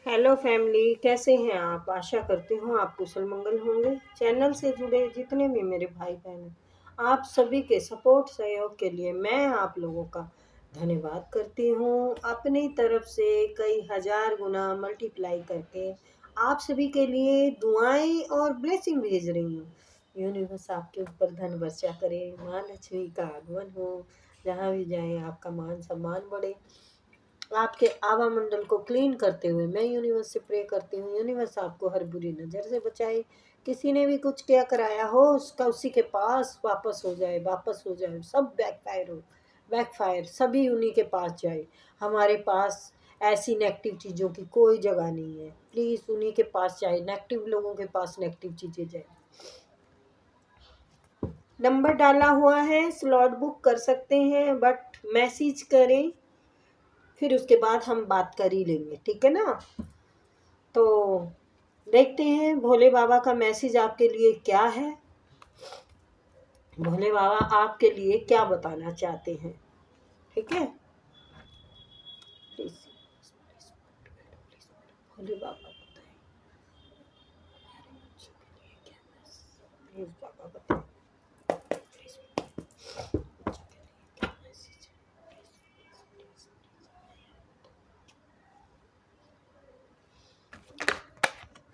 Hello family, कैसे हैं आप? आशा करती हूँ आप कुशल मंगल होंगे। चैनल से जुड़े जितने भी मेरे भाई बहन हैं, आप सभी के सपोर्ट सहयोग के लिए मैं आप लोगों का धन्यवाद करती हूँ। अपनी तरफ से कई हजार गुना मल्टीप्लाई करके आप सभी के लिए दुआएं और ब्लेसिंग भेज रही हूँ। यूनिवर्स आपके ऊपर धन वर्षा करे, माँ लक्ष्मी का आगमन हो, जहाँ भी जाए आपका मान सम्मान बढ़े। आपके आवा मंडल को क्लीन करते हुए मैं यूनिवर्स से प्रे करती हूँ, यूनिवर्स आपको हर बुरी नज़र से बचाए। किसी ने भी कुछ क्या कराया हो उसका उसी के पास वापस हो जाए, सब बैकफायर हो, बैकफायर सभी उन्हीं के पास जाए। हमारे पास ऐसी नेगेटिव चीज़ों की कोई जगह नहीं है। प्लीज़ उन्हीं के पास जाए, नेगेटिव लोगों के पास नेगेटिव चीज़ें जाए। नंबर डाला हुआ है, स्लॉट बुक कर सकते हैं, बट मैसेज करें, फिर उसके बाद हम बात कर ही लेंगे, ठीक है ना। तो देखते हैं भोले बाबा का मैसेज आपके लिए क्या है। भोले बाबा आपके लिए क्या बताना चाहते हैं, ठीक है। प्लीज भोले बाबा बताएं, प्लीज बाबा बताएं,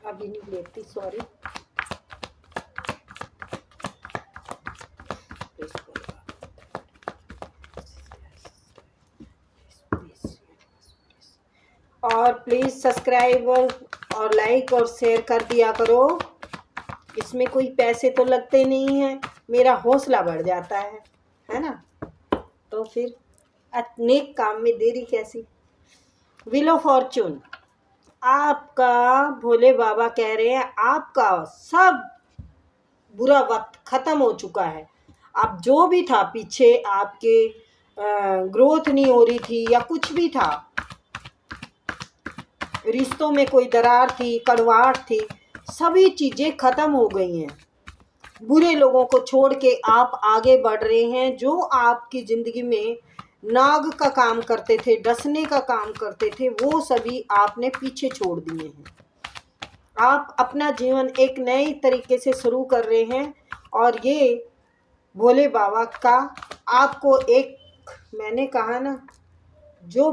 अभी नहीं लेती, सॉरी। और प्लीज़ सब्सक्राइब और लाइक और शेयर कर दिया करो। इसमें कोई पैसे तो लगते नहीं हैं, मेरा हौसला बढ़ जाता है ना। तो फिर नेक काम में देरी कैसी। व्हील ऑफ फॉर्चून, आपका भोले बाबा कह रहे हैं आपका सब बुरा वक्त खत्म हो चुका है। आप जो भी था पीछे, आपके ग्रोथ नहीं हो रही थी या कुछ भी था, रिश्तों में कोई दरार थी, कड़वाहट थी, सभी चीज़ें खत्म हो गई हैं। बुरे लोगों को छोड़ के आप आगे बढ़ रहे हैं। जो आपकी ज़िंदगी में नाग का काम करते थे, डसने का काम करते थे, वो सभी आपने पीछे छोड़ दिए हैं। आप अपना जीवन एक नए तरीके से शुरू कर रहे हैं। और ये भोले बाबा का आपको एक, मैंने कहा ना, जो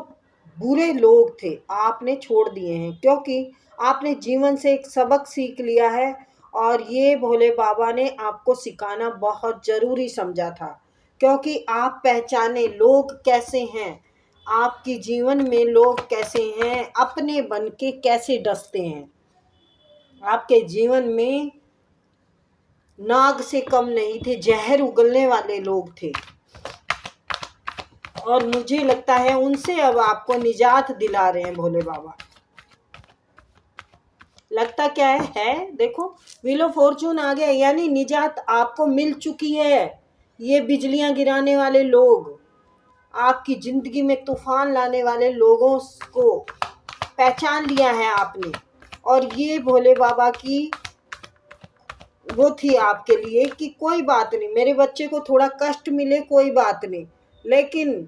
बुरे लोग थे आपने छोड़ दिए हैं, क्योंकि आपने जीवन से एक सबक सीख लिया है। और ये भोले बाबा ने आपको सिखाना बहुत ज़रूरी समझा था, क्योंकि आप पहचाने लोग कैसे हैं, आपके जीवन में लोग कैसे हैं, अपने बन के कैसे डसते हैं। आपके जीवन में नाग से कम नहीं थे, जहर उगलने वाले लोग थे। और मुझे लगता है उनसे अब आपको निजात दिला रहे हैं भोले बाबा। लगता क्या है देखो, व्हील ऑफ फॉर्चून आ गया, यानी निजात आपको मिल चुकी है। ये बिजलियां गिराने वाले लोग, आपकी जिंदगी में तूफान लाने वाले लोगों को पहचान लिया है आपने। और ये भोले बाबा की वो थी आपके लिए कि कोई बात नहीं, मेरे बच्चे को थोड़ा कष्ट मिले कोई बात नहीं, लेकिन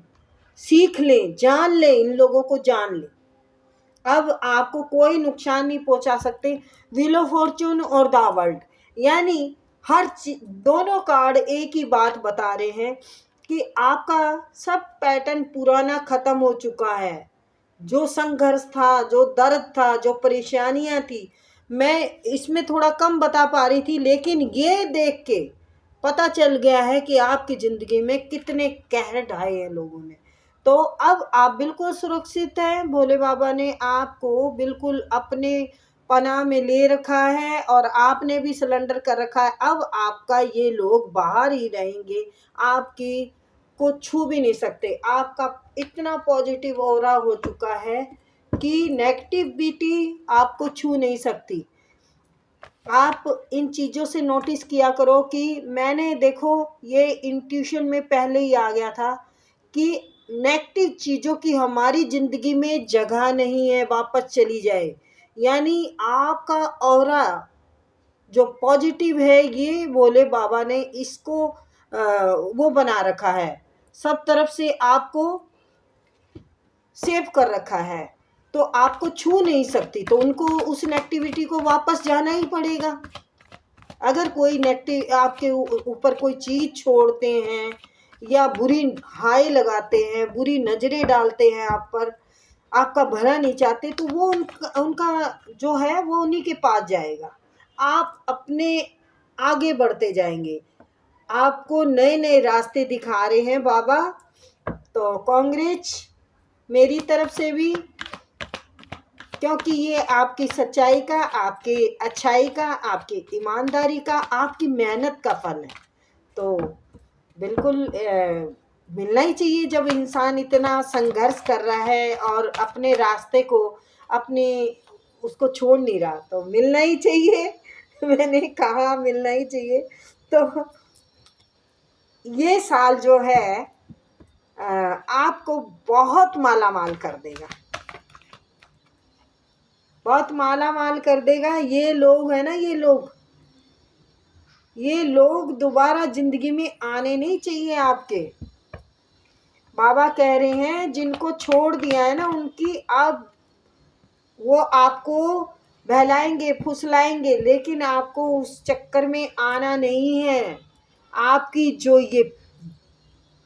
सीख लें, जान लें, इन लोगों को जान लें। अब आपको कोई नुकसान नहीं पहुंचा सकते। व्हील ऑफ फॉर्चून और द वर्ल्ड, यानी दोनों कार्ड एक ही बात बता रहे हैं कि आपका सब पैटर्न पुराना खत्म हो चुका है। जो संघर्ष था, जो दर्द था, जो परेशानियां थी, मैं इसमें थोड़ा कम बता पा रही थी, लेकिन ये देख के पता चल गया है कि आपकी ज़िंदगी में कितने कहर ढाए हैं लोगों ने। तो अब आप बिल्कुल सुरक्षित हैं। भोले बाबा ने आपको बिल्कुल अपने पनाह में ले रखा है और आपने भी सिलेंडर कर रखा है। अब आपका ये लोग बाहर ही रहेंगे, आपकी को छू भी नहीं सकते। आपका इतना पॉजिटिव ऑरा हो चुका है कि नेगेटिविटी आपको छू नहीं सकती। आप इन चीज़ों से नोटिस किया करो कि मैंने, देखो, ये इंट्यूशन में पहले ही आ गया था कि नेगेटिव चीज़ों की हमारी ज़िंदगी में जगह नहीं है, वापस चली जाए। यानी आपका ऑरा जो पॉजिटिव है, ये भोले बाबा ने इसको वो बना रखा है, सब तरफ से आपको सेव कर रखा है। तो आपको छू नहीं सकती, तो उनको उस नेगेटिविटी को वापस जाना ही पड़ेगा। अगर कोई नेगेटिव आपके ऊपर कोई चीज़ छोड़ते हैं या बुरी हाय लगाते हैं, बुरी नज़रें डालते हैं आप पर, आपका भला नहीं चाहते, तो वो उनका जो है वो उन्हीं के पास जाएगा। आप अपने आगे बढ़ते जाएंगे। आपको नए नए रास्ते दिखा रहे हैं बाबा, तो कांग्रेस मेरी तरफ से भी, क्योंकि ये आपकी सच्चाई का, आपकी अच्छाई का, आपकी ईमानदारी का, आपकी मेहनत का फल है। तो बिल्कुल मिलना ही चाहिए। जब इंसान इतना संघर्ष कर रहा है और अपने रास्ते को अपने उसको छोड़ नहीं रहा, तो मिलना ही चाहिए। मैंने कहा मिलना ही चाहिए। तो ये साल जो है आपको बहुत माला माल कर देगा, बहुत माला माल कर देगा। ये लोग है ना, ये लोग दोबारा जिंदगी में आने नहीं चाहिए आपके। बाबा कह रहे हैं जिनको छोड़ दिया है ना, उनकी अब वो आपको बहलाएंगे फुसलाएंगे, लेकिन आपको उस चक्कर में आना नहीं है। आपकी जो ये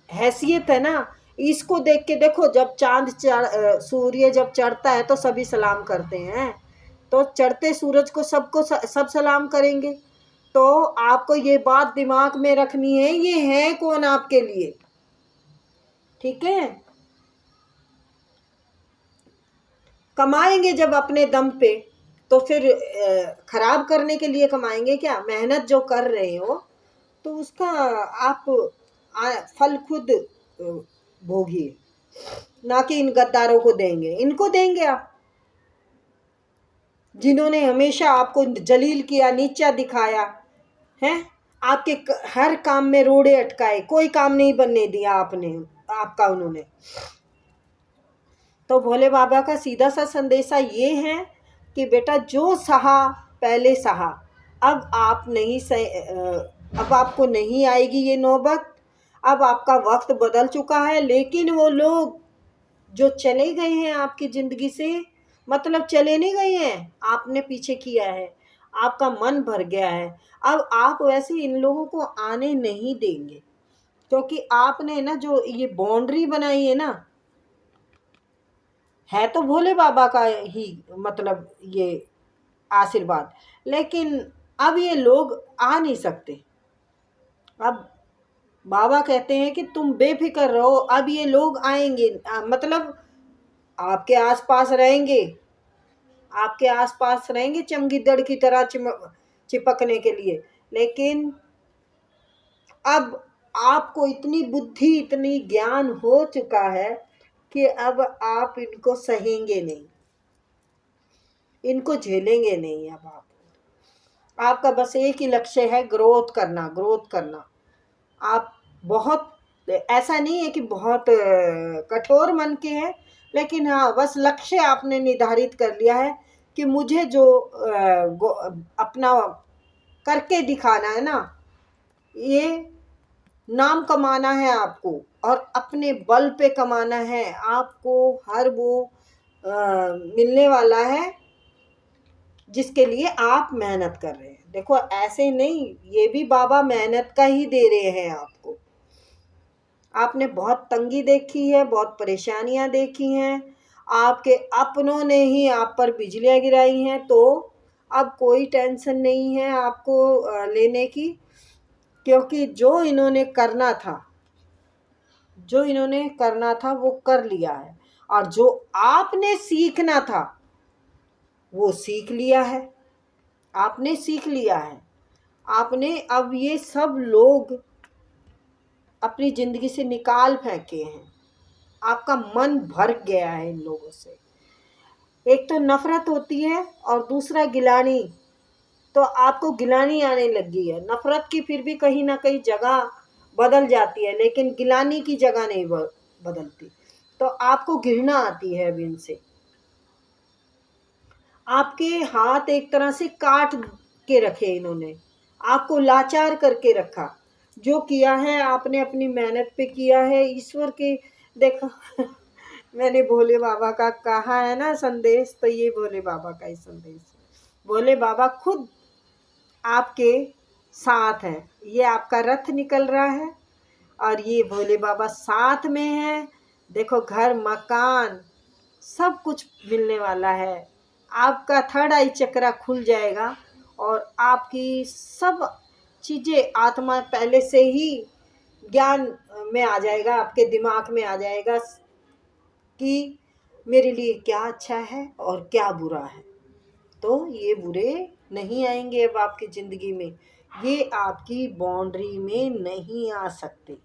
हैसियत है ना, इसको देख के देखो, जब सूर्य जब चढ़ता है तो सभी सलाम करते हैं, तो चढ़ते सूरज को सब सलाम करेंगे। तो आपको ये बात दिमाग में रखनी है, ये है कौन आपके लिए, ठीक है। कमाएंगे जब अपने दम पे, तो फिर खराब करने के लिए कमाएंगे क्या? मेहनत जो कर रहे हो तो उसका आप फल खुद भोगिए, ना कि इन गद्दारों को देंगे। इनको देंगे आप, जिन्होंने हमेशा आपको जलील किया, नीचा दिखाया है, आपके हर काम में रोड़े अटकाए, कोई काम नहीं बनने दिया आपका उन्होंने। तो भोले बाबा का सीधा सा संदेशा ये है कि बेटा जो सहा पहले सहा, अब अब आपको नहीं आएगी ये नौबत। अब आपका वक्त बदल चुका है। लेकिन वो लोग जो चले गए हैं आपकी ज़िंदगी से, मतलब चले नहीं गए हैं, आपने पीछे किया है, आपका मन भर गया है, अब आप वैसे इन लोगों को आने नहीं देंगे। क्योंकि आपने ना जो ये बाउंड्री बनाई है तो भोले बाबा का ही मतलब ये आशीर्वाद, लेकिन अब ये लोग आ नहीं सकते। अब बाबा कहते हैं कि तुम बेफिक्र रहो, अब ये लोग आएंगे, मतलब आपके आसपास रहेंगे, आपके आसपास रहेंगे चमगिद्दड़ की तरह चिपकने के लिए। लेकिन अब आपको इतनी बुद्धि, इतनी ज्ञान हो चुका है कि अब आप इनको सहेंगे नहीं, इनको झेलेंगे नहीं। अब आपका बस एक ही लक्ष्य है, ग्रोथ करना, ग्रोथ करना। आप बहुत, ऐसा नहीं है कि बहुत कठोर मन के हैं, लेकिन हाँ बस लक्ष्य आपने निर्धारित कर लिया है कि मुझे जो अपना करके दिखाना है ना, ये नाम कमाना है आपको, और अपने बल पे कमाना है आपको। हर वो मिलने वाला है जिसके लिए आप मेहनत कर रहे हैं। देखो ऐसे नहीं, ये भी बाबा मेहनत का ही दे रहे हैं आपको। आपने बहुत तंगी देखी है, बहुत परेशानियां देखी हैं, आपके अपनों ने ही आप पर बिजलियां गिराई हैं, तो अब कोई टेंशन नहीं है आपको लेने की। क्योंकि जो इन्होंने करना था, जो इन्होंने करना था वो कर लिया है, और जो आपने सीखना था वो सीख लिया है। आपने सीख लिया है, आपने अब ये सब लोग अपनी ज़िंदगी से निकाल फेंके हैं। आपका मन भर गया है इन लोगों से। एक तो नफ़रत होती है और दूसरा गिलानी, तो आपको गिलानी आने लगी है। नफ़रत की फिर भी कहीं ना कहीं जगह बदल जाती है, लेकिन गिलानी की जगह नहीं बदलती। तो आपको घृणा आती है अब इनसे। आपके हाथ एक तरह से काट के रखे इन्होंने, आपको लाचार करके रखा। जो किया है आपने अपनी मेहनत पे किया है, ईश्वर के देखो मैंने भोले बाबा का कहा है ना संदेश, तो ये भोले बाबा का ही संदेश है। भोले बाबा खुद आपके साथ है। ये आपका रथ निकल रहा है और ये भोले बाबा साथ में है। देखो घर मकान सब कुछ मिलने वाला है। आपका थर्ड आई चक्रा खुल जाएगा और आपकी सब चीज़ें आत्मा पहले से ही ज्ञान में आ जाएगा, आपके दिमाग में आ जाएगा कि मेरे लिए क्या अच्छा है और क्या बुरा है। तो ये बुरे नहीं आएंगे अब आपकी ज़िंदगी में, ये आपकी बाउंड्री में नहीं आ सकते,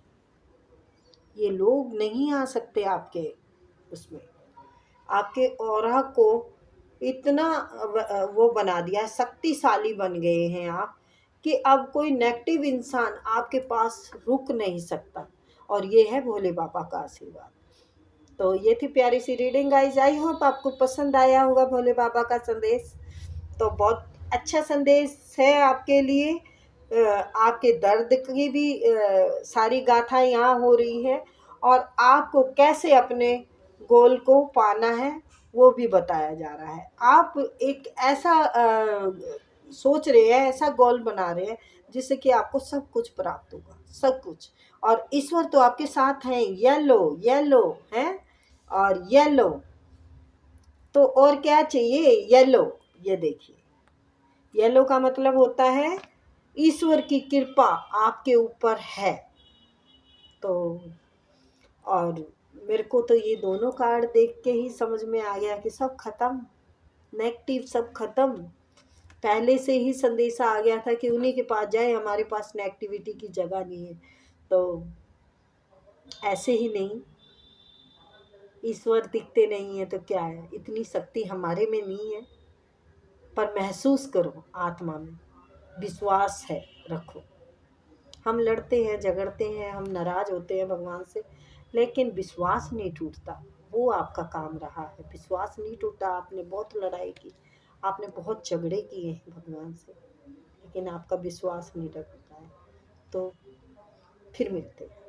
ये लोग नहीं आ सकते आपके उसमें। आपके ऑरा को इतना वो बना दिया, शक्तिशाली बन गए हैं आप कि अब कोई नेगेटिव इंसान आपके पास रुक नहीं सकता। और ये है भोले बाबा का आशीर्वाद। तो ये थी प्यारी सी रीडिंग गाइस। आई होप आपको पसंद आया होगा भोले बाबा का संदेश। तो बहुत अच्छा संदेश है आपके लिए। आपके दर्द की भी सारी गाथाएं यहाँ हो रही है और आपको कैसे अपने गोल को पाना है वो भी बताया जा रहा है। आप एक ऐसा सोच रहे हैं, ऐसा गोल बना रहे हैं जिससे कि आपको सब कुछ प्राप्त होगा, सब कुछ। और ईश्वर तो आपके साथ हैं। येलो येलो है और येलो, तो और क्या चाहिए? येलो। ये देखिए, येलो का मतलब होता है ईश्वर की कृपा आपके ऊपर है। तो और मेरे को तो ये दोनों कार्ड देख के ही समझ में आ गया कि सब खत्म, नेगेटिव सब खत्म। पहले से ही संदेशा आ गया था कि उन्हीं के पास जाए, हमारे पास नेगेटिविटी की जगह नहीं है। तो ऐसे ही नहीं, ईश्वर दिखते नहीं है तो क्या है, इतनी शक्ति हमारे में नहीं है। पर महसूस करो, आत्मा में विश्वास है, रखो। हम लड़ते हैं, झगड़ते हैं, हम नाराज होते हैं भगवान से, लेकिन विश्वास नहीं टूटता। वो आपका काम रहा है, विश्वास नहीं टूटा। आपने बहुत लड़ाई की, आपने बहुत झगड़े किए हैं भगवान से, लेकिन आपका विश्वास नहीं टूटा है। तो फिर मिलते हैं।